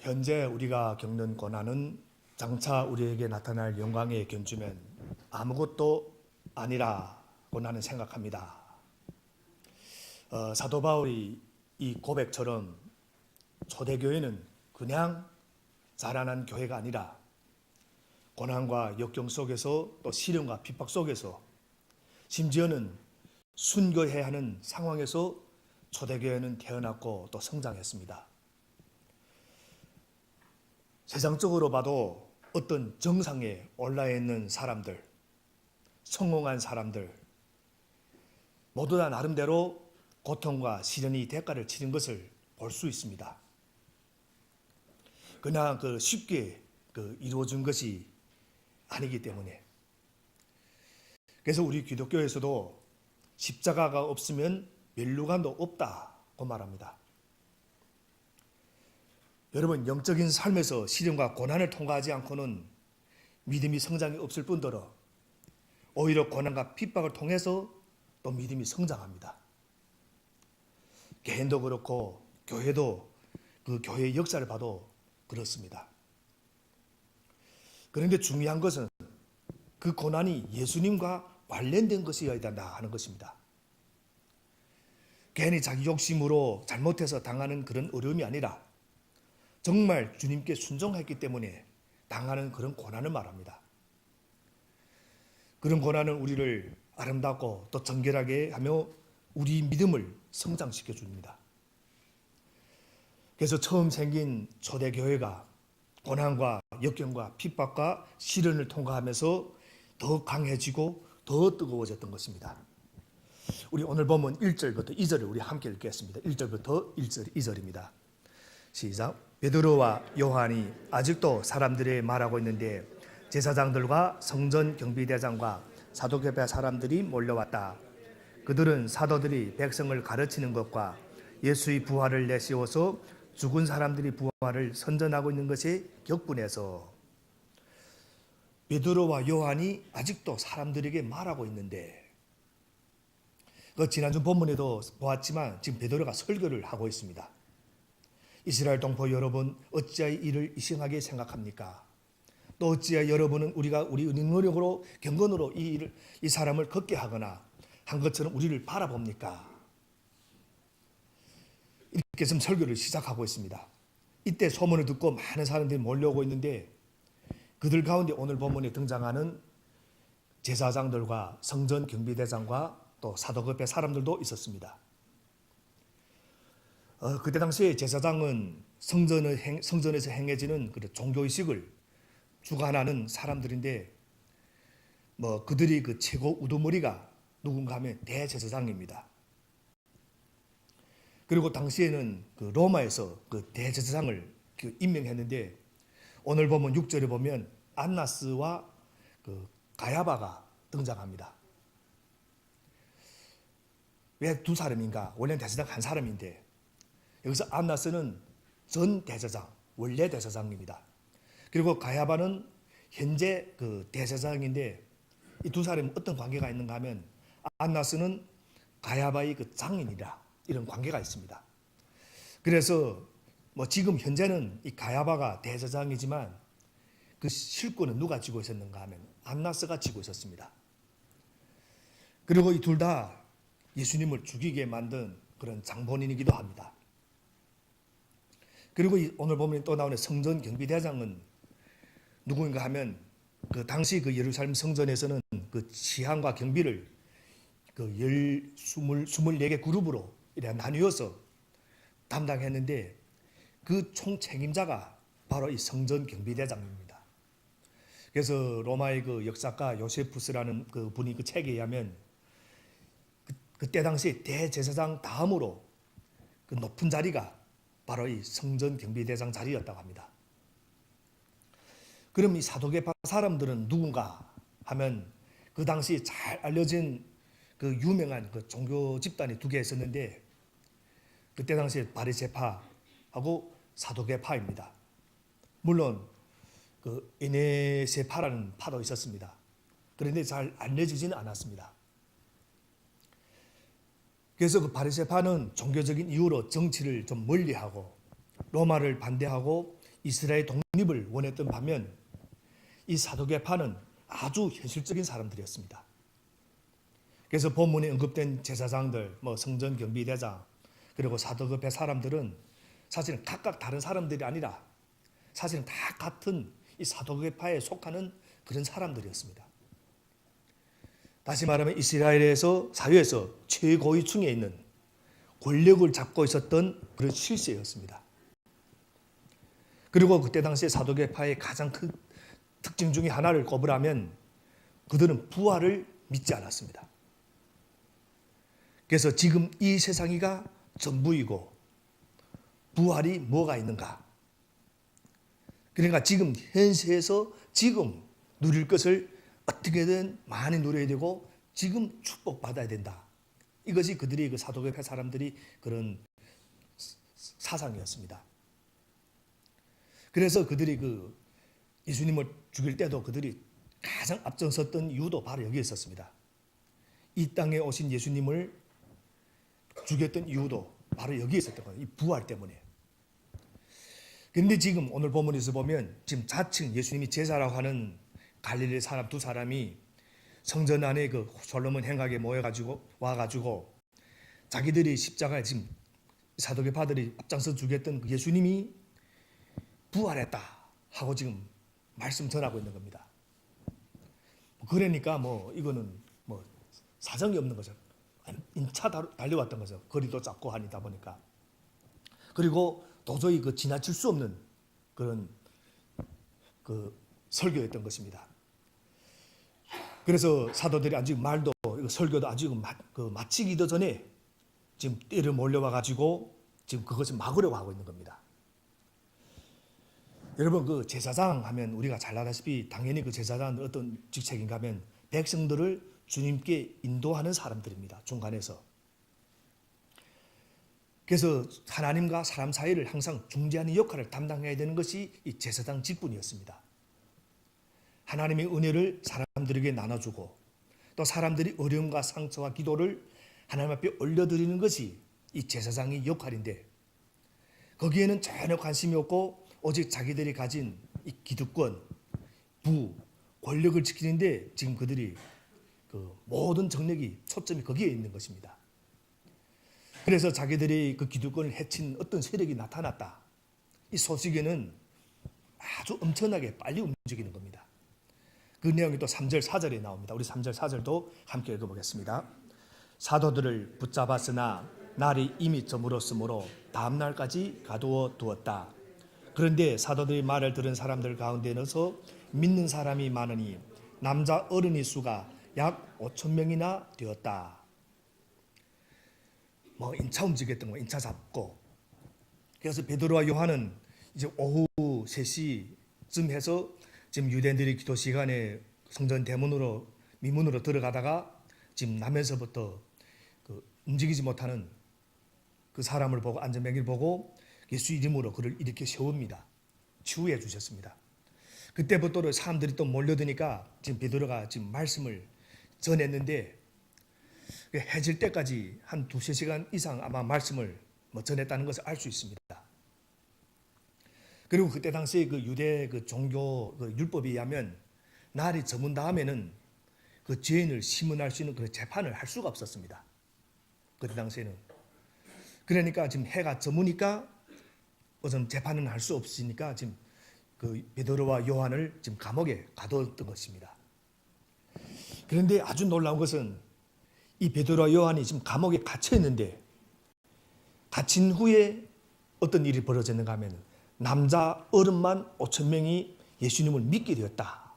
현재 우리가 겪는 고난은 장차 우리에게 나타날 영광에 견주면 아무것도 아니라고 나는 생각합니다. 사도 바울이 이 고백처럼 초대교회는 그냥 자라난 교회가 아니라 고난과 역경 속에서 또 시련과 핍박 속에서 심지어는 순교해야 하는 상황에서 초대교회는 태어났고 또 성장했습니다. 세상적으로 봐도 어떤 정상에 올라 있는 사람들, 성공한 사람들 모두 다 나름대로 고통과 시련이 대가를 치른 것을 볼 수 있습니다. 그냥 쉽게 이루어진 것이 아니기 때문에. 그래서 우리 기독교에서도 십자가가 없으면 멸류관도 없다고 말합니다. 여러분, 영적인 삶에서 시련과 고난을 통과하지 않고는 믿음이 성장이 없을 뿐더러 오히려 고난과 핍박을 통해서 또 믿음이 성장합니다. 개인도 그렇고 교회도 그 교회의 역사를 봐도 그렇습니다. 그런데 중요한 것은 그 고난이 예수님과 관련된 것이어야 된다 하는 것입니다. 괜히 자기 욕심으로 잘못해서 당하는 그런 어려움이 아니라 정말 주님께 순종했기 때문에 당하는 그런 고난을 말합니다. 그런 고난은 우리를 아름답고 또 정결하게 하며 우리 믿음을 성장시켜 줍니다. 그래서 처음 생긴 초대교회가 고난과 역경과 핍박과 시련을 통과하면서 더 강해지고 더 뜨거워졌던 것입니다. 우리 오늘 보면 1절부터 2절을 우리 함께 읽겠습니다. 1절부터 2절입니다. 시작. 베드로와 요한이 아직도 사람들이 말하고 있는데 제사장들과 성전 경비대장과 사도계파 사람들이 몰려왔다. 그들은 사도들이 백성을 가르치는 것과 예수의 부활을 내세워서 죽은 사람들이 부활을 선전하고 있는 것에 격분해서 베드로와 요한이 아직도 사람들에게 말하고 있는데, 지난주 본문에도 보았지만 지금 베드로가 설교를 하고 있습니다. 이스라엘 동포 여러분, 어찌하여 이를 이상하게 생각합니까? 또 어찌하여 여러분은 우리가 우리 능력으로 경건으로 이 사람을 걷게 하거나 한 것처럼 우리를 바라봅니까? 이렇게 좀 설교를 시작하고 있습니다. 이때 소문을 듣고 많은 사람들이 몰려오고 있는데 그들 가운데 오늘 본문에 등장하는 제사장들과 성전 경비대장과 또 사도급의 사람들도 있었습니다. 그때 당시에 제사장은 성전에서 행해지는 종교의식을 주관하는 사람들인데 그들이 그 최고 우두머리가 누군가 하면 대제사장입니다. 그리고 당시에는 로마에서 대제사장을 임명했는데 오늘 보면 6절에 보면 안나스와 가야바가 등장합니다. 왜 두 사람인가? 원래는 대제사장 한 사람인데 여기서 안나스는 전 대제사장, 원래 대제사장입니다. 그리고 가야바는 현재 대제사장인데 이 두 사람이 어떤 관계가 있는가 하면 안나스는 가야바의 장인이라 이런 관계가 있습니다. 그래서 지금 현재는 이 가야바가 대제사장이지만 그 실권은 누가 쥐고 있었는가 하면 안나스가 쥐고 있었습니다. 그리고 이 둘 다 예수님을 죽이게 만든 그런 장본인이기도 합니다. 그리고 오늘 보면 또 나오는 성전 경비대장은 누구인가 하면 당시 예루살렘 성전에서는 치안과 경비를 24개 그룹으로 이렇게 나뉘어서 담당했는데 그 총 책임자가 바로 이 성전 경비대장입니다. 그래서 로마의 역사가 요세푸스라는 분이 책에 의하면 그때 당시 대제사장 다음으로 높은 자리가 바로 이 성전 경비대장 자리였다고 합니다. 그럼 이 사도계파 사람들은 누군가 하면 그 당시 잘 알려진 유명한 종교 집단이 두 개 있었는데 그때 당시에 바리새파하고 사도계파입니다. 물론 에네세파라는 파도 있었습니다. 그런데 잘 알려지지는 않았습니다. 그래서 바리새파는 종교적인 이유로 정치를 좀 멀리하고 로마를 반대하고 이스라엘 독립을 원했던 반면 이 사도계파는 아주 현실적인 사람들이었습니다. 그래서 본문에 언급된 제사장들, 성전 경비대장, 그리고 사도계파 사람들은 사실은 각각 다른 사람들이 아니라 사실은 다 같은 이 사도계파에 속하는 그런 사람들이었습니다. 다시 말하면 이스라엘에서 사회에서 최고위층에 있는 권력을 잡고 있었던 그런 실세였습니다. 그리고 그때 당시에 사도계파의 가장 큰 특징 중에 하나를 꼽으라면 그들은 부활을 믿지 않았습니다. 그래서 지금 이 세상이가 전부이고 부활이 뭐가 있는가? 그러니까 지금 현세에서 지금 누릴 것을 어떻게든 많이 누려야 되고 지금 축복받아야 된다. 이것이 그들이 그 사도계파 사람들이 그런 사상이었습니다. 그래서 그들이 그 예수님을 죽일 때도 그들이 가장 앞장섰던 이유도 바로 여기에 있었습니다. 이 땅에 오신 예수님을 죽였던 이유도 바로 여기에 있었던 거예요. 이 부활 때문에. 그런데 지금 오늘 본문에서 보면 지금 자칭 예수님이 제자라고 하는 갈릴리 사람 두 사람이 성전 안에 그 솔로몬 행각에 와가지고 자기들이 십자가에 지금 사도계파들이 앞장서 죽였던 그 예수님이 부활했다 하고 지금 말씀 전하고 있는 겁니다. 그러니까 이거는 사정이 없는 거죠. 인차 달려왔던 거죠. 거리도 작고 하니다 보니까. 그리고 도저히 그 지나칠 수 없는 그런 그 설교였던 것입니다. 그래서 사도들이 아직 말도 설교도 아직 마치기도 전에 지금 때를 몰려와 가지고 지금 그것을 막으려고 하고 있는 겁니다. 여러분 그 제사장 하면 우리가 잘 알다시피 당연히 그 제사장은 어떤 직책인가 하면 백성들을 주님께 인도하는 사람들입니다. 중간에서. 그래서 하나님과 사람 사이를 항상 중재하는 역할을 담당해야 되는 것이 이 제사장 직분이었습니다. 하나님의 은혜를 사람들에게 나눠주고 또 사람들이 어려움과 상처와 기도를 하나님 앞에 올려드리는 것이 이 제사장의 역할인데 거기에는 전혀 관심이 없고 오직 자기들이 가진 이 기득권, 권력을 지키는데 지금 그들이 그 모든 정력이 초점이 거기에 있는 것입니다. 그래서 자기들이 그 기득권을 해친 어떤 세력이 나타났다. 이 소식에는 아주 엄청나게 빨리 움직이는 겁니다. 그 내용이 또 3절, 4절에 나옵니다. 우리 3절, 4절도 함께 읽어보겠습니다. 사도들을 붙잡았으나 날이 이미 저물었으므로 다음 날까지 가두어 두었다. 그런데 사도들의 말을 들은 사람들 가운데에서 믿는 사람이 많으니 남자 어른의 수가 약 5,000명이나 되었다. 인차 움직였던 거, 인차 잡고. 그래서 베드로와 요한은 이제 오후 3시쯤 해서 지금 유대인들이 기도 시간에 성전 대문으로 미문으로 들어가다가 지금 나면서부터 그 움직이지 못하는 그 사람을 보고 안전병기를 보고 예수 이름으로 그를 이렇게 세웁니다. 치유해 주셨습니다. 그때부터 사람들이 또 몰려드니까 지금 베드로가 지금 말씀을 전했는데 해질 때까지 한 2-3시간 이상 아마 말씀을 전했다는 것을 알 수 있습니다. 그리고 그때 당시에 그 유대 그 종교 그 율법에 의하면 날이 저문 다음에는 그 죄인을 심문할 수 있는 그런 재판을 할 수가 없었습니다. 그때 당시에는. 그러니까 지금 해가 저무니까 우선 재판은 할 수 없으니까 지금 그 베드로와 요한을 지금 감옥에 가두었던 것입니다. 그런데 아주 놀라운 것은 이 베드로와 요한이 지금 감옥에 갇혀 있는데 갇힌 후에 어떤 일이 벌어졌는가 하면 남자 어른만 5,000명이 예수님을 믿게 되었다.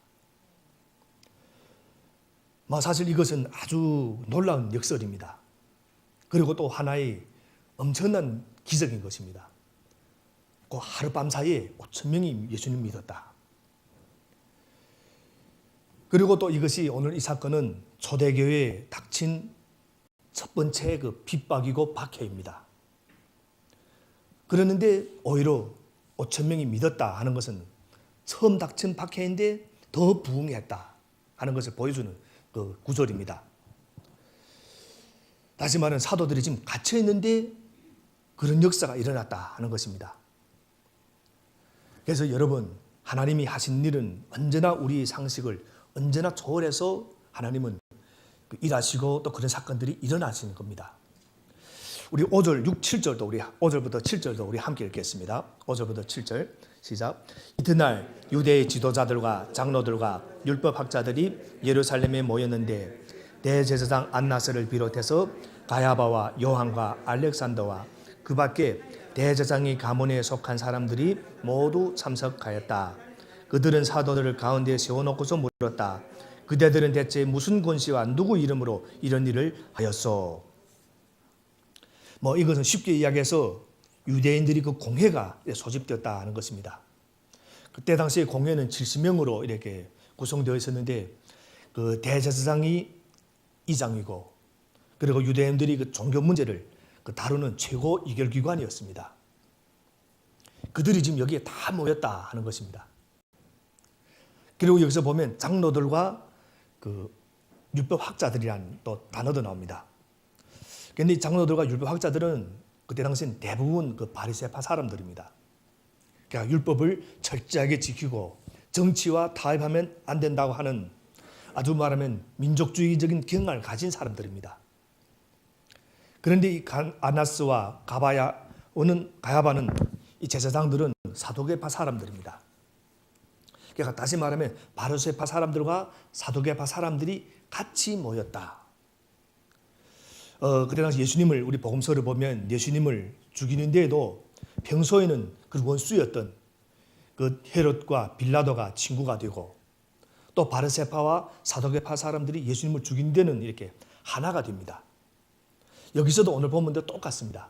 사실 이것은 아주 놀라운 역설입니다. 그리고 또 하나의 엄청난 기적인 것입니다. 그 하룻밤 사이에 5,000명이 예수님 믿었다. 그리고 또 이것이 오늘 이 사건은 초대교회에 닥친 첫 번째 그 핍박이고 박해입니다. 그러는데 오히려 5,000명이 믿었다 하는 것은 처음 닥친 박해인데 더 부흥했다 하는 것을 보여주는 그 구절입니다. 다시 말하면 사도들이 지금 갇혀 있는데 그런 역사가 일어났다 하는 것입니다. 그래서 여러분, 하나님이 하신 일은 언제나 우리 상식을 언제나 초월해서 하나님은 일하시고 또 그런 사건들이 일어나시는 겁니다. 우리 5절, 6, 7절도 우리 5절부터 7절도 우리 함께 읽겠습니다. 5절부터 7절 시작. 이튿날 유대의 지도자들과 장로들과 율법학자들이 예루살렘에 모였는데 대제사장 안나스를 비롯해서 가야바와 요한과 알렉산더와 그 밖에 대제사장의 가문에 속한 사람들이 모두 참석하였다. 그들은 사도들을 가운데 세워놓고서 물었다. 그대들은 대체 무슨 권세와 누구 이름으로 이런 일을 하였소? 이것은 쉽게 이야기해서 유대인들이 그 공회가 소집되었다 하는 것입니다. 그때 당시에 공회는 70명으로 이렇게 구성되어 있었는데 그 대제사장이 이장이고 그리고 유대인들이 그 종교 문제를 다루는 최고 이결기관이었습니다. 그들이 지금 여기에 다 모였다 하는 것입니다. 그리고 여기서 보면 장로들과 그 율법학자들이라는 또 단어도 나옵니다. 그런데 장로들과 율법학자들은 그때 당시엔 대부분 그 바리새파 사람들입니다. 그러니까 율법을 철저하게 지키고 정치와 타협하면 안 된다고 하는 아주 말하면 민족주의적인 경향을 가진 사람들입니다. 그런데 이 아나스와 가야바는 이 제사장들은 사두개파 사람들입니다. 그러니까 다시 말하면 바리새파 사람들과 사두개파 사람들이 같이 모였다. 그때 당시 예수님을 우리 복음서를 보면 예수님을 죽이는 데에도 평소에는 그 원수였던 그 헤롯과 빌라도가 친구가 되고 또 바리새파와 사두개파 사람들이 예수님을 죽이는 데는 이렇게 하나가 됩니다. 여기서도 오늘 본문도 똑같습니다.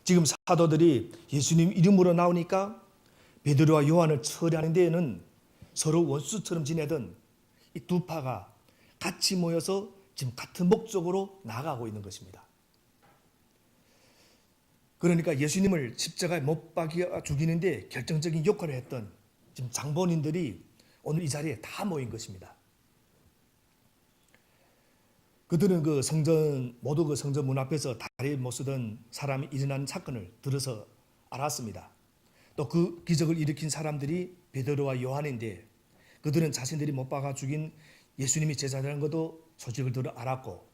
지금 사도들이 예수님 이름으로 나오니까 베드로와 요한을 처리하는 데에는 서로 원수처럼 지내던 이 두 파가 같이 모여서 지금 같은 목적으로 나아가고 있는 것입니다. 그러니까 예수님을 십자가에 못 박아 죽이는데 결정적인 역할을 했던 지금 장본인들이 오늘 이 자리에 다 모인 것입니다. 그들은 모두 그 성전 문 앞에서 다리에 못 쓰던 사람이 일어난 사건을 들어서 알았습니다. 또 그 기적을 일으킨 사람들이 베드로와 요한인데 그들은 자신들이 못 박아 죽인 예수님이 제자라는 것도 소식을 들어 알았고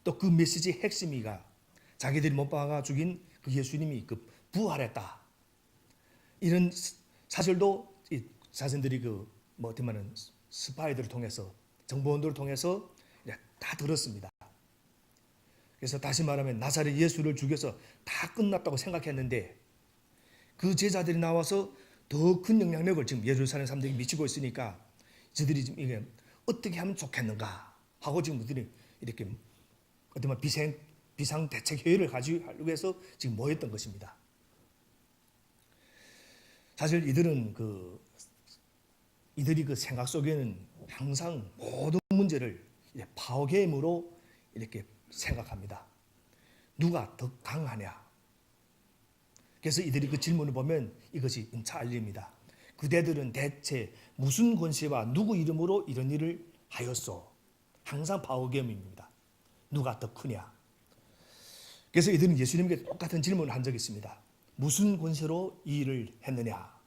또 그 메시지의 핵심이가 자기들이 못 박아 죽인 그 예수님이 부활했다. 이런 사실도 자신들이 어떻게 말하면 스파이들을 통해서 정보원들을 통해서 다 들었습니다. 그래서 다시 말하면 나사렛 예수를 죽여서 다 끝났다고 생각했는데 그 제자들이 나와서 더 큰 영향력을 지금 예루살렘 사람들이 미치고 있으니까 저들이 지금 이게 어떻게 하면 좋겠는가 하고 지금 그들이 이렇게 어떻게 보면 비상대책회의를 가지고 해서 지금 모였던 것입니다. 사실 이들이 그 생각 속에는 항상 모든 문제를 파워게임으로 이렇게 생각합니다. 누가 더 강하냐? 그래서 이들이 그 질문을 보면 이것이 인차 알립니다. 그대들은 대체 무슨 권세와 누구 이름으로 이런 일을 하였소? 항상 파워게임입니다. 누가 더 크냐? 그래서 이들은 예수님께 똑같은 질문을 한 적이 있습니다. 무슨 권세로 이 일을 했느냐?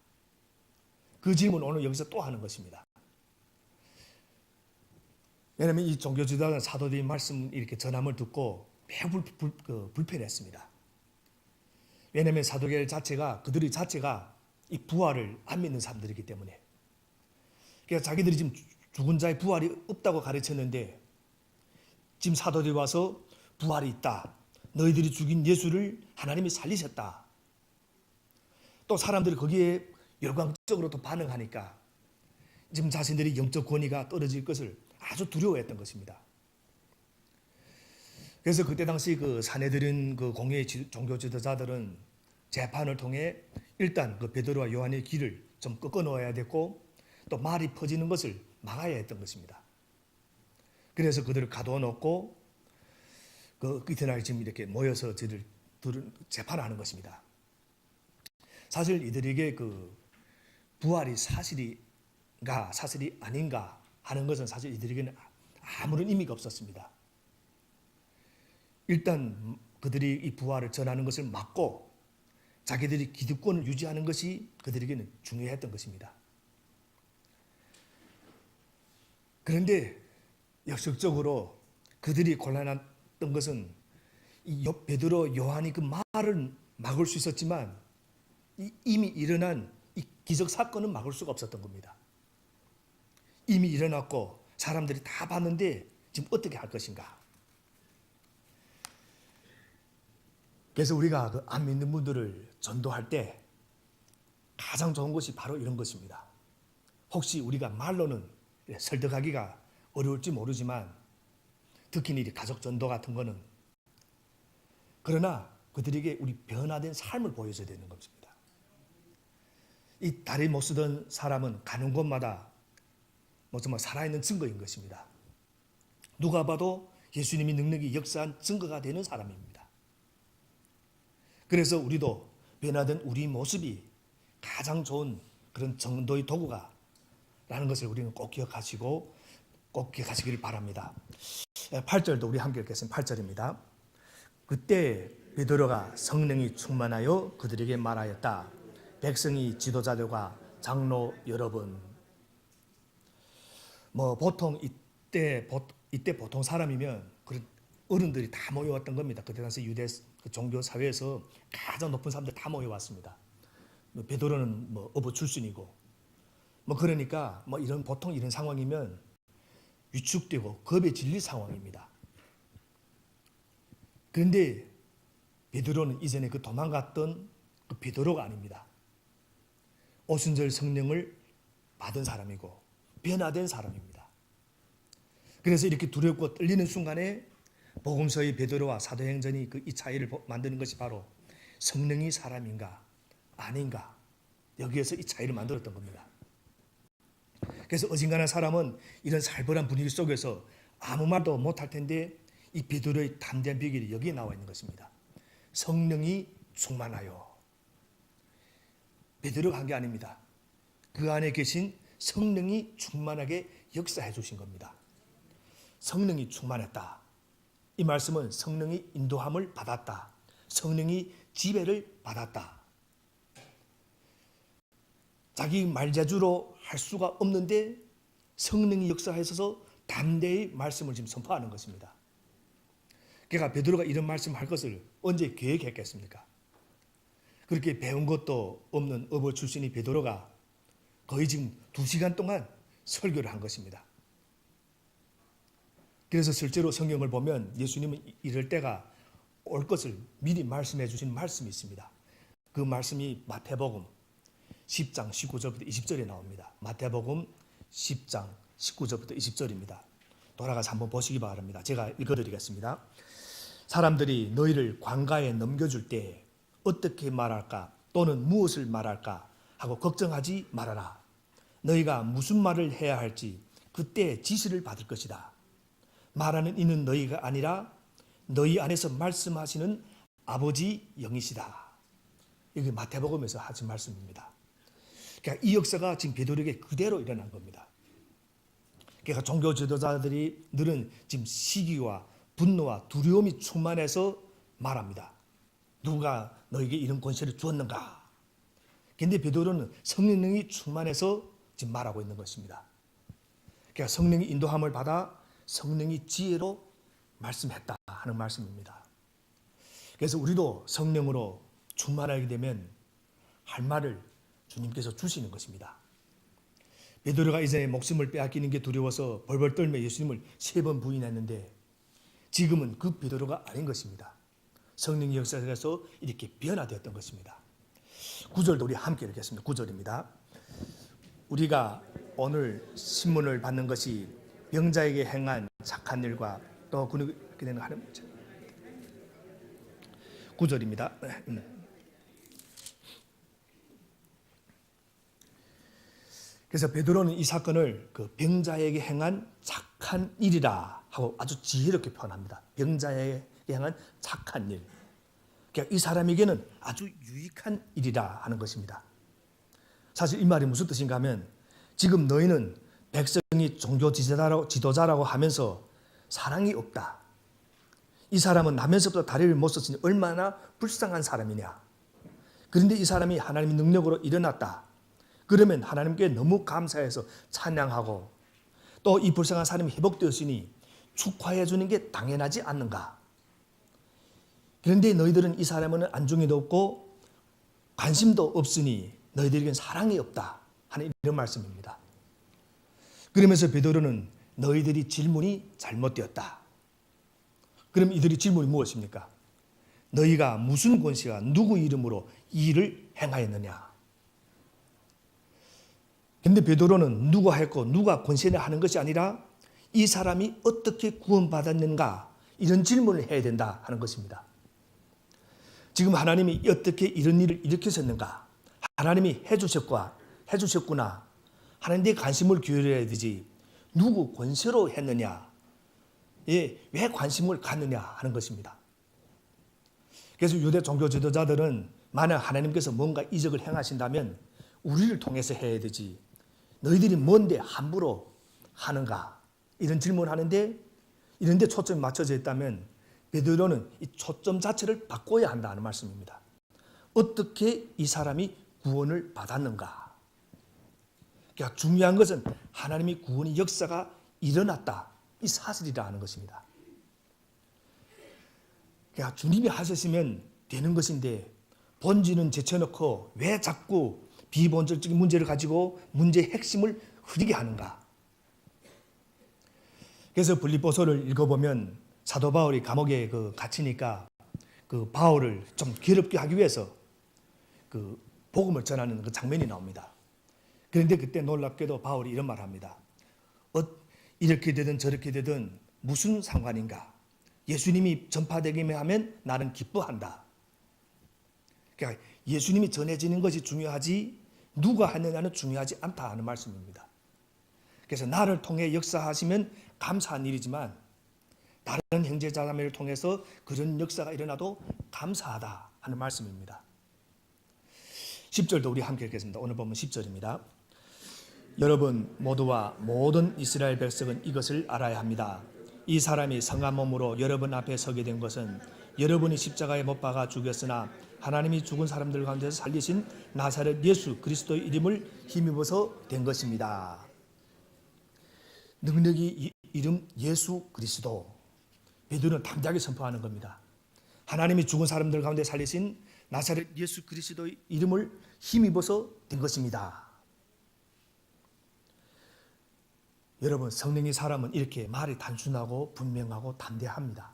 그 질문을 오늘 여기서 또 하는 것입니다. 왜냐하면 이 종교 지도자는 사도들의 말씀 이렇게 전함을 듣고 매우 불편했습니다. 왜냐하면 사도계 자체가 그들의 자체가 이 부활을 안 믿는 사람들이기 때문에 그래서 자기들이 지금 죽은 자의 부활이 없다고 가르쳤는데 지금 사도들이 와서 부활이 있다. 너희들이 죽인 예수를 하나님이 살리셨다. 또 사람들이 거기에 열광적으로 또 반응하니까 지금 자신들이 영적 권위가 떨어질 것을 아주 두려워했던 것입니다. 그래서 그때 당시 그 사내들인 그 공회의 종교 지도자들은 재판을 통해 일단 그 베드로와 요한의 길을 좀 꺾어 놓아야 됐고 또 말이 퍼지는 것을 막아야 했던 것입니다. 그래서 그들을 가둬 놓고 그 이튿날 지금 이렇게 모여서 저를 재판하는 것입니다. 사실 이들에게 그 부활이 사실이 아닌가 하는 것은 사실 이들에게는 아무런 의미가 없었습니다. 일단 그들이 이 부활을 전하는 것을 막고 자기들이 기득권을 유지하는 것이 그들에게는 중요했던 것입니다. 그런데 역설적으로 그들이 곤란했던 것은 이 베드로, 요한이 그 말을 막을 수 있었지만 이미 일어난 이 기적 사건은 막을 수가 없었던 겁니다. 이미 일어났고 사람들이 다 봤는데 지금 어떻게 할 것인가? 그래서 우리가 그 안 믿는 분들을 전도할 때 가장 좋은 것이 바로 이런 것입니다. 혹시 우리가 말로는 설득하기가 어려울지 모르지만 특히 이 가족 전도 같은 거는 그러나 그들에게 우리 변화된 삶을 보여줘야 되는 것입니다. 이 다리 못 쓰던 사람은 가는 곳마다 정말 살아있는 증거인 것입니다. 누가 봐도 예수님이 능력이 역사한 증거가 되는 사람입니다. 그래서 우리도 변화된 우리 모습이 가장 좋은 그런 전도의 도구가 라는 것을 우리는 꼭 기억하시길 바랍니다. 8절도 우리 함께 읽겠습니다. 8절입니다. 그때 베드로가 성령이 충만하여 그들에게 말하였다. 백성이 지도자들과 장로 여러분. 보통 이때 보통 사람이면 그런 어른들이 다 모여왔던 겁니다. 그때 당시 유대 종교 사회에서 가장 높은 사람들 다 모여왔습니다. 베드로는 어부 출신이고 그러니까 보통 이런 상황이면 위축되고 겁에 질릴 상황입니다. 그런데 베드로는 이전에 그 도망갔던 그 베드로가 아닙니다. 오순절 성령을 받은 사람이고 변화된 사람입니다. 그래서 이렇게 두렵고 떨리는 순간에 복음서의 베드로와 사도행전이 이 차이를 만드는 것이 바로 성령이 사람인가 아닌가, 여기에서 이 차이를 만들었던 겁니다. 그래서 어중간한 사람은 이런 살벌한 분위기 속에서 아무 말도 못할 텐데 이 베드로의 담대한 비결이 여기에 나와 있는 것입니다. 성령이 충만하여. 베드로가 한 게 아닙니다. 그 안에 계신 성령이 충만하게 역사해 주신 겁니다. 성령이 충만했다. 이 말씀은 성령이 인도함을 받았다. 성령이 지배를 받았다. 자기 말재주로 할 수가 없는데 성령이 역사하셔서 담대히 말씀을 지금 선포하는 것입니다. 그러니까 베드로가 이런 말씀을 할 것을 언제 계획했겠습니까? 그렇게 배운 것도 없는 어부 출신이 베드로가 거의 지금 2시간 동안 설교를 한 것입니다. 그래서 실제로 성경을 보면 예수님은 이럴 때가 올 것을 미리 말씀해 주신 말씀이 있습니다. 그 말씀이 마태복음 10장 19절부터 20절에 나옵니다. 마태복음 10장 19절부터 20절입니다. 돌아가서 한번 보시기 바랍니다. 제가 읽어드리겠습니다. 사람들이 너희를 관가에 넘겨줄 때 어떻게 말할까 또는 무엇을 말할까 하고 걱정하지 말아라. 너희가 무슨 말을 해야 할지 그때 지시를 받을 것이다. 말하는 이는 너희가 아니라 너희 안에서 말씀하시는 아버지 영이시다. 이게 마태복음에서 하신 말씀입니다. 그러니까 이 역사가 지금 베드로에게 그대로 일어난 겁니다. 그러니까 종교 지도자들이 늘은 지금 시기와 분노와 두려움이 충만해서 말합니다. 누가 너에게 이런 권세를 주었는가? 그런데 베드로는 성령이 충만해서 지금 말하고 있는 것입니다. 그러니까 성령이 인도함을 받아 성령이 지혜로 말씀했다 하는 말씀입니다. 그래서 우리도 성령으로 충만하게 되면 할 말을 주님께서 주시는 것입니다. 베드로가 이제 목숨을 빼앗기는 게 두려워서 벌벌 떨며 예수님을 3번 부인했는데 지금은 그 베드로가 아닌 것입니다. 성령의 역사에서 이렇게 변화되었던 것입니다. 9절도 우리 함께 읽겠습니다. 9절입니다. 우리가 오늘 신문을 받는 것이 병자에게 행한 착한 일과 또 그렇게 되는 하는 9절입니다. 그래서 베드로는 이 사건을 그 병자에게 행한 착한 일이라 하고 아주 지혜롭게 표현합니다. 병자에게 행한 착한 일. 그러니까 이 사람에게는 아주 유익한 일이라 하는 것입니다. 사실 이 말이 무슨 뜻인가 하면 지금 너희는 백성이 종교 지도자라고 하면서 사랑이 없다. 이 사람은 나면서부터 다리를 못 썼으니 얼마나 불쌍한 사람이냐. 그런데 이 사람이 하나님의 능력으로 일어났다. 그러면 하나님께 너무 감사해서 찬양하고 또 이 불쌍한 사람이 회복되었으니 축하해 주는 게 당연하지 않는가. 그런데 너희들은 이 사람은 안중에도 없고 관심도 없으니 너희들에겐 사랑이 없다 하는 이런 말씀입니다. 그러면서 베드로는 너희들이 질문이 잘못되었다. 그럼 이들의 질문이 무엇입니까? 너희가 무슨 권세가 누구 이름으로 이 일을 행하였느냐? 그런데 베드로는 누가 했고 누가 권세를 하는 것이 아니라 이 사람이 어떻게 구원받았는가 이런 질문을 해야 된다 하는 것입니다. 지금 하나님이 어떻게 이런 일을 일으키셨는가? 하나님이 해주셨구나 하는 데 관심을 기울여야 되지 누구 권세로 했느냐? 왜 관심을 갖느냐 하는 것입니다. 그래서 유대 종교 지도자들은 만약 하나님께서 뭔가 이적을 행하신다면 우리를 통해서 해야 되지 너희들이 뭔데 함부로 하는가? 이런 질문하는데 이런 데 초점이 맞춰져 있다면 베드로는 이 초점 자체를 바꿔야 한다는 말씀입니다. 어떻게 이 사람이 구원을 받았는가? 그러니까 중요한 것은 하나님의 구원의 역사가 일어났다. 이 사실이라 하는 것입니다. 그러니까 주님이 하셨으면 되는 것인데 본질은 제쳐놓고 왜 자꾸 비본질적인 문제를 가지고 문제의 핵심을 흐리게 하는가? 그래서 빌립보서를 읽어보면 사도 바울이 감옥에 갇히니까 그 바울을 좀 괴롭게 하기 위해서 그 복음을 전하는 그 장면이 나옵니다. 그런데 그때 놀랍게도 바울이 이런 말을 합니다. 이렇게 되든 저렇게 되든 무슨 상관인가? 예수님이 전파되기만 하면 나는 기뻐한다. 그러니까 예수님이 전해지는 것이 중요하지 누가 하느냐는 중요하지 않다 하는 말씀입니다. 그래서 나를 통해 역사하시면 감사한 일이지만 다른 형제자매를 통해서 그런 역사가 일어나도 감사하다 하는 말씀입니다. 10절도 우리 함께 읽겠습니다. 오늘 보면 10절입니다. 여러분 모두와 모든 이스라엘 백성은 이것을 알아야 합니다. 이 사람이 성한 몸으로 여러분 앞에 서게 된 것은 여러분이 십자가에 못 박아 죽였으나 하나님이 죽은 사람들 가운데서 살리신 나사렛 예수 그리스도의 이름을 힘입어서 된 것입니다. 능력이 이름 예수 그리스도. 베드로는 담대하게 선포하는 겁니다. 하나님이 죽은 사람들 가운데 살리신 나사렛 예수 그리스도의 이름을 힘입어서 된 것입니다. 여러분 성령의 사람은 이렇게 말이 단순하고 분명하고 담대합니다.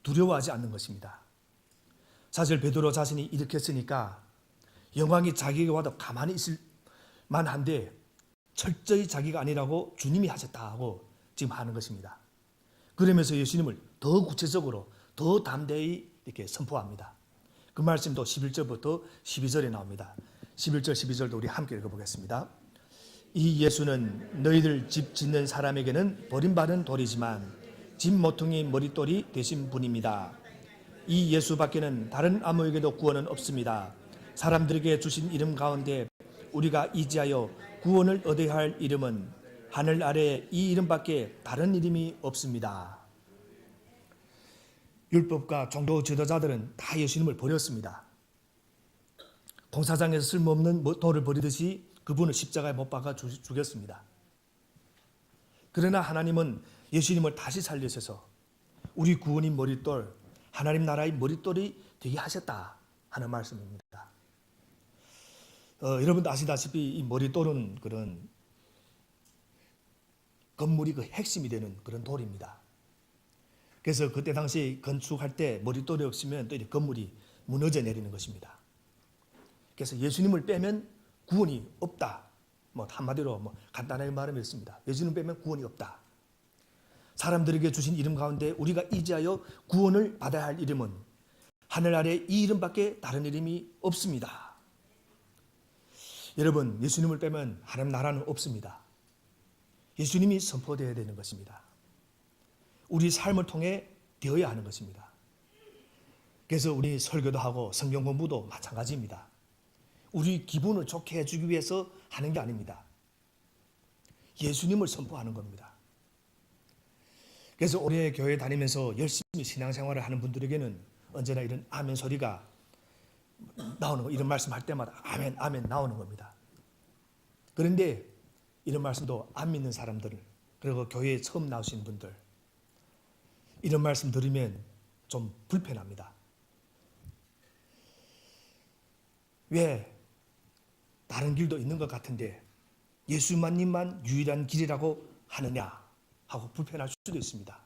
두려워하지 않는 것입니다. 사실 베드로 자신이 일으켰으니까 영광이 자기에게 와도 가만히 있을 만한데 철저히 자기가 아니라고 주님이 하셨다고 지금 하는 것입니다. 그러면서 예수님을 더 구체적으로 더 담대히 이렇게 선포합니다. 그 말씀도 11절부터 12절에 나옵니다. 11절 12절도 우리 함께 읽어보겠습니다. 이 예수는 너희들 집 짓는 사람에게는 버림받은 돌이지만 집 모퉁이 머릿돌이 되신 분입니다. 이 예수밖에는 다른 아무에게도 구원은 없습니다. 사람들에게 주신 이름 가운데 우리가 이지하여 구원을 얻어야 할 이름은 하늘 아래에 이 이름밖에 다른 이름이 없습니다. 율법과 종교 지도자들은 다 예수님을 버렸습니다. 공사장에서 쓸모없는 돌을 버리듯이 그분을 십자가에 못 박아 죽였습니다. 그러나 하나님은 예수님을 다시 살리셔서 우리 구원인 머릿돌, 하나님 나라의 머릿돌이 되게 하셨다 하는 말씀입니다. 여러분도 아시다시피 이 머릿돌은 그런 건물이 그 핵심이 되는 그런 돌입니다. 그래서 그때 당시 건축할 때 머릿돌이 없으면 또 이 건물이 무너져 내리는 것입니다. 그래서 예수님을 빼면 구원이 없다. 한마디로 간단하게 말하면 있습니다. 예수님 빼면 구원이 없다. 사람들에게 주신 이름 가운데 우리가 이제하여 구원을 받아야 할 이름은 하늘 아래 이 이름밖에 다른 이름이 없습니다. 여러분 예수님을 빼면 하나님 나라는 없습니다. 예수님이 선포되어야 되는 것입니다. 우리 삶을 통해 되어야 하는 것입니다. 그래서 우리 설교도 하고 성경 공부도 마찬가지입니다. 우리 기분을 좋게 해주기 위해서 하는 게 아닙니다. 예수님을 선포하는 겁니다. 그래서 올해 교회 다니면서 열심히 신앙생활을 하는 분들에게는 언제나 이런 아멘 소리가 나오는 거, 이런 말씀 할 때마다 아멘, 아멘 나오는 겁니다. 그런데 이런 말씀도 안 믿는 사람들, 그리고 교회에 처음 나오신 분들, 이런 말씀 들으면 좀 불편합니다. 왜 다른 길도 있는 것 같은데 예수만님만 유일한 길이라고 하느냐 하고 불편할 수도 있습니다.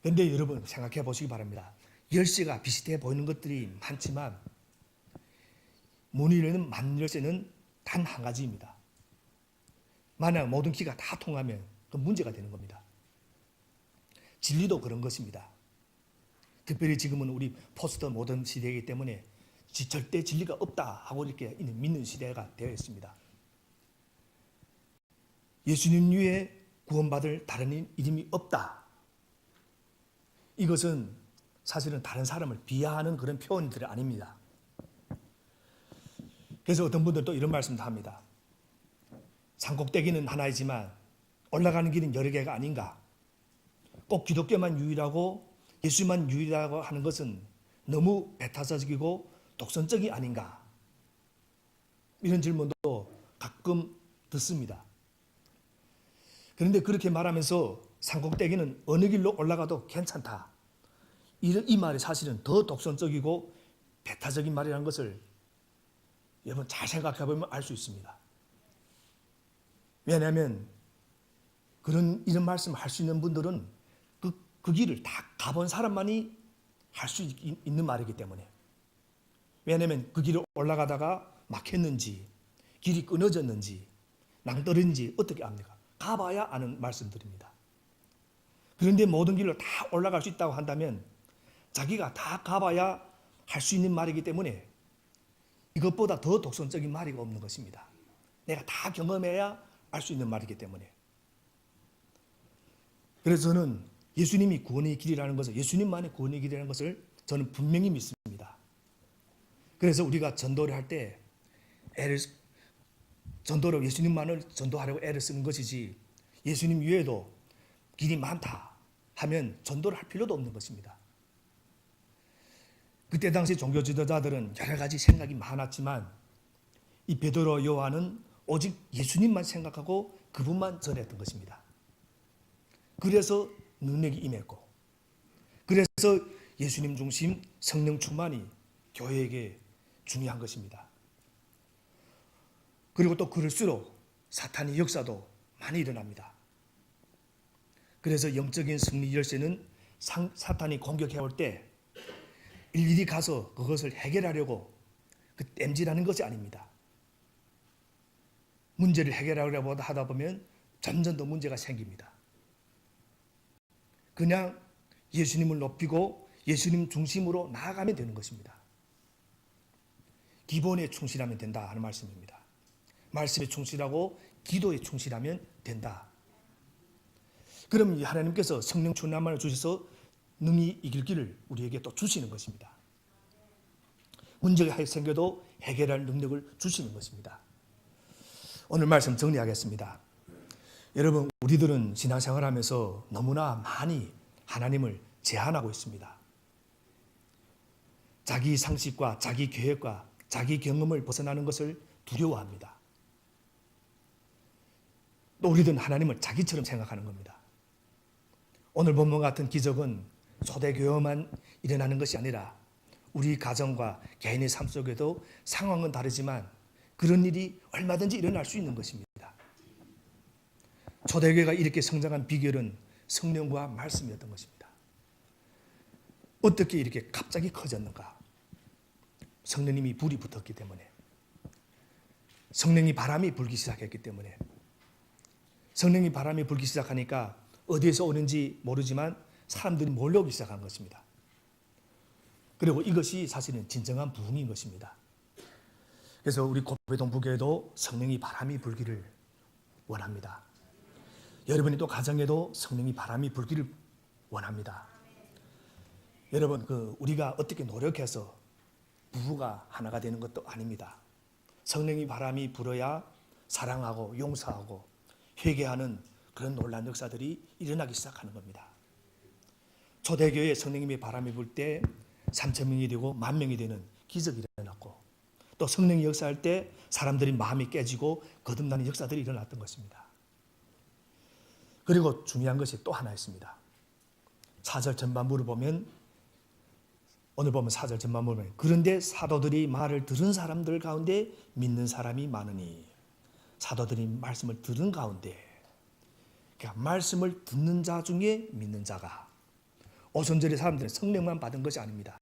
그런데 여러분 생각해 보시기 바랍니다. 열쇠가 비슷해 보이는 것들이 많지만 문을 여는 만 열쇠는 단 한 가지입니다. 만약 모든 키가 다 통하면 그 문제가 되는 겁니다. 진리도 그런 것입니다. 특별히 지금은 우리 포스트 모던 시대이기 때문에 절대 진리가 없다 하고 이렇게 믿는 시대가 되어 있습니다. 예수님 외에 구원받을 다른 이름이 없다. 이것은 사실은 다른 사람을 비하하는 그런 표현들이 아닙니다. 그래서 어떤 분들도 이런 말씀도 합니다. 산꼭대기는 하나이지만 올라가는 길은 여러 개가 아닌가. 꼭 기독교만 유일하고 예수만 유일하고 하는 것은 너무 배타적이고 독선적이 아닌가. 이런 질문도 가끔 듣습니다. 그런데 그렇게 말하면서 산꼭대기는 어느 길로 올라가도 괜찮다. 이 말이 사실은 더 독선적이고 배타적인 말이라는 것을 여러분 잘 생각해 보면 알 수 있습니다. 왜냐하면 이런 말씀을 할 수 있는 분들은 그 길을 다 가본 사람만이 할 수 있는 말이기 때문에. 왜냐하면 그 길을 올라가다가 막혔는지, 길이 끊어졌는지, 낭떠러진지 어떻게 압니까? 가봐야 아는 말씀드립니다. 그런데 모든 길로 다 올라갈 수 있다고 한다면 자기가 다 가봐야 할 수 있는 말이기 때문에 이것보다 더 독선적인 말이 없는 것입니다. 내가 다 경험해야 알 수 있는 말이기 때문에. 그래서 저는 예수님이 구원의 길이라는 것을, 예수님만의 구원의 길이라는 것을 저는 분명히 믿습니다. 그래서 우리가 전도를 할 때 전도를 예수님만을 전도하려고 애를 쓰는 것이지 예수님 외에도 길이 많다 하면 전도를 할 필요도 없는 것입니다. 그때 당시 종교 지도자들은 여러 가지 생각이 많았지만 이 베드로 요한은 오직 예수님만 생각하고 그분만 전했던 것입니다. 그래서 능력이 임했고, 그래서 예수님 중심 성령 충만이 교회에게 중요한 것입니다. 그리고 또 그럴수록 사탄의 역사도 많이 일어납니다. 그래서 영적인 승리 열쇠는 사탄이 공격해 올 때 일일이 가서 그것을 해결하려고 땜질하는 것이 아닙니다. 문제를 해결하려고 하다 보면 점점 더 문제가 생깁니다. 그냥 예수님을 높이고 예수님 중심으로 나아가면 되는 것입니다. 기본에 충실하면 된다 하는 말씀입니다. 말씀에 충실하고 기도에 충실하면 된다. 그럼 하나님께서 성령 충만을 주셔서 능히 이길 길을 우리에게 또 주시는 것입니다. 문제가 생겨도 해결할 능력을 주시는 것입니다. 오늘 말씀 정리하겠습니다. 여러분, 우리들은 신앙생활하면서 너무나 많이 하나님을 제한하고 있습니다. 자기 상식과 자기 계획과 자기 경험을 벗어나는 것을 두려워합니다. 또 우리들은 하나님을 자기처럼 생각하는 겁니다. 오늘 본문 같은 기적은 초대교회만 일어나는 것이 아니라 우리 가정과 개인의 삶 속에도 상황은 다르지만 그런 일이 얼마든지 일어날 수 있는 것입니다. 초대교회가 이렇게 성장한 비결은 성령과 말씀이었던 것입니다. 어떻게 이렇게 갑자기 커졌는가? 성령님이 불이 붙었기 때문에, 성령이 바람이 불기 시작했기 때문에, 성령이 바람이 불기 시작하니까 어디에서 오는지 모르지만 사람들이 몰려오기 시작한 것입니다. 그리고 이것이 사실은 진정한 부흥인 것입니다. 그래서 우리 고배동 부교회도 성령이 바람이 불기를 원합니다. 여러분이 또 가정에도 성령이 바람이 불기를 원합니다. 여러분, 우리가 어떻게 노력해서 부부가 하나가 되는 것도 아닙니다. 성령이 바람이 불어야 사랑하고 용서하고 회개하는 그런 놀라운 역사들이 일어나기 시작하는 겁니다. 초대교회에 성령님이 바람이 불 때 3천 명이 되고 10,000명이 되는 기적이 일어났고, 또 성령이 역사할 때 사람들이 마음이 깨지고 거듭나는 역사들이 일어났던 것입니다. 그리고 중요한 것이 또 하나 있습니다. 4절 전반부를 보면, 오늘 보면 4절 전반부를 보면, 그런데 사도들이 말을 들은 사람들 가운데 믿는 사람이 많으니, 사도들이 말씀을 들은 가운데, 그러니까 말씀을 듣는 자 중에 믿는 자가, 오순절의 사람들은 성령만 받은 것이 아닙니다.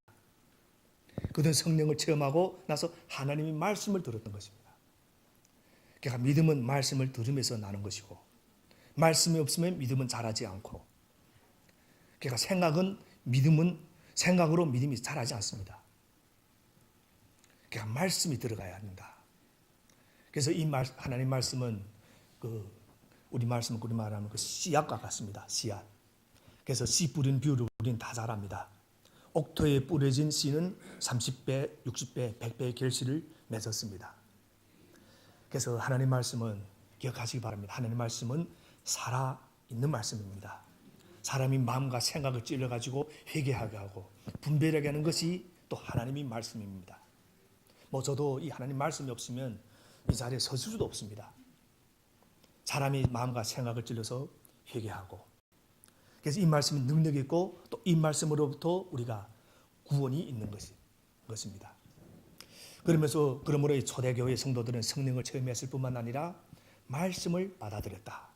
그들은 성령을 체험하고 나서 하나님의 말씀을 들었던 것입니다. 그러니까 믿음은 말씀을 들으면서 나는 것이고, 말씀이 없으면 믿음은 자라지 않고, 그러니까 생각으로 믿음이 자라지 않습니다. 그러니까 말씀이 들어가야 합니다. 그래서 하나님 말씀은 우리 말씀은 우리 말하는 씨앗과 같습니다. 씨앗. 그래서 씨 뿌린 비율을 우리는 다 잘 압니다. 옥토에 뿌려진 씨는 30배, 60배, 100배의 결실을 맺었습니다. 그래서 하나님 말씀은 기억하시기 바랍니다. 하나님 말씀은 살아있는 말씀입니다. 사람이 마음과 생각을 찔러가지고 회개하게 하고 분별하게 하는 것이 또 하나님의 말씀입니다. 저도 이 하나님 말씀이 없으면 이 자리에 서실 수도 없습니다. 사람이 마음과 생각을 찔러서 회개하고, 그래서 이 말씀이 능력이 있고 또 이 말씀으로부터 우리가 구원이 있는 것입니다. 그러므로 이 초대교회 성도들은 성령을 체험했을 뿐만 아니라 말씀을 받아들였다.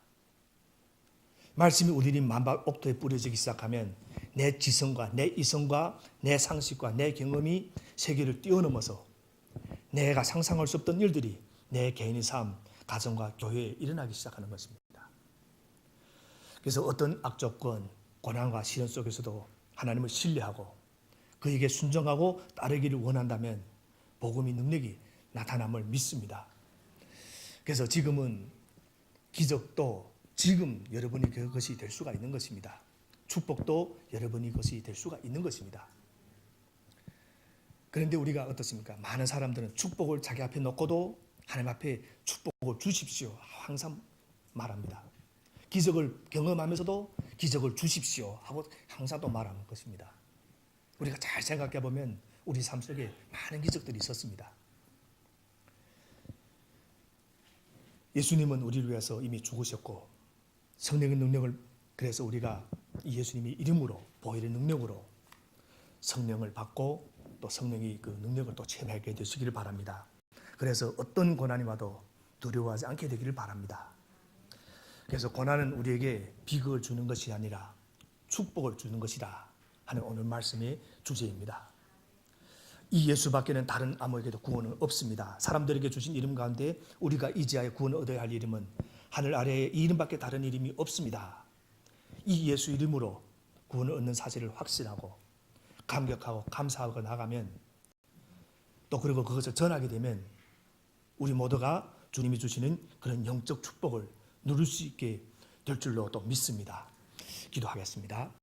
말씀이 우리의 만박 옥토에 뿌려지기 시작하면 내 지성과 내 이성과 내 상식과 내 경험이 세계를 뛰어넘어서 내가 상상할 수 없던 일들이 내 개인의 삶, 가정과 교회에 일어나기 시작하는 것입니다. 그래서 어떤 악조건, 고난과 시련 속에서도 하나님을 신뢰하고 그에게 순종하고 따르기를 원한다면 복음의 능력이 나타남을 믿습니다. 그래서 지금은 기적도 지금 여러분이 그것이 될 수가 있는 것입니다. 축복도 여러분이 그것이 될 수가 있는 것입니다. 그런데 우리가 어떻습니까? 많은 사람들은 축복을 자기 앞에 놓고도 하나님 앞에 축복을 주십시오 항상 말합니다. 기적을 경험하면서도 기적을 주십시오 하고 항상 또 말하는 것입니다. 우리가 잘 생각해 보면 우리 삶 속에 많은 기적들이 있었습니다. 예수님은 우리를 위해서 이미 죽으셨고 성령의 능력을, 그래서 우리가 이 예수님의 이름으로 보혈의 능력으로 성령을 받고 또 성령의 그 능력을 또 체험하게 되시기를 바랍니다. 그래서 어떤 고난이 와도 두려워하지 않게 되기를 바랍니다. 그래서 고난은 우리에게 비극을 주는 것이 아니라 축복을 주는 것이다 하는 오늘 말씀의 주제입니다. 이 예수밖에는 다른 아무에게도 구원은 없습니다. 사람들에게 주신 이름 가운데 우리가 이제야 구원을 얻어야 할 이름은 하늘 아래에 이 이름밖에 다른 이름이 없습니다. 이 예수 이름으로 구원을 얻는 사실을 확신하고 감격하고 감사하고 나가면, 또 그리고 그것을 전하게 되면 우리 모두가 주님이 주시는 그런 영적 축복을 누릴 수 있게 될 줄로 또 믿습니다. 기도하겠습니다.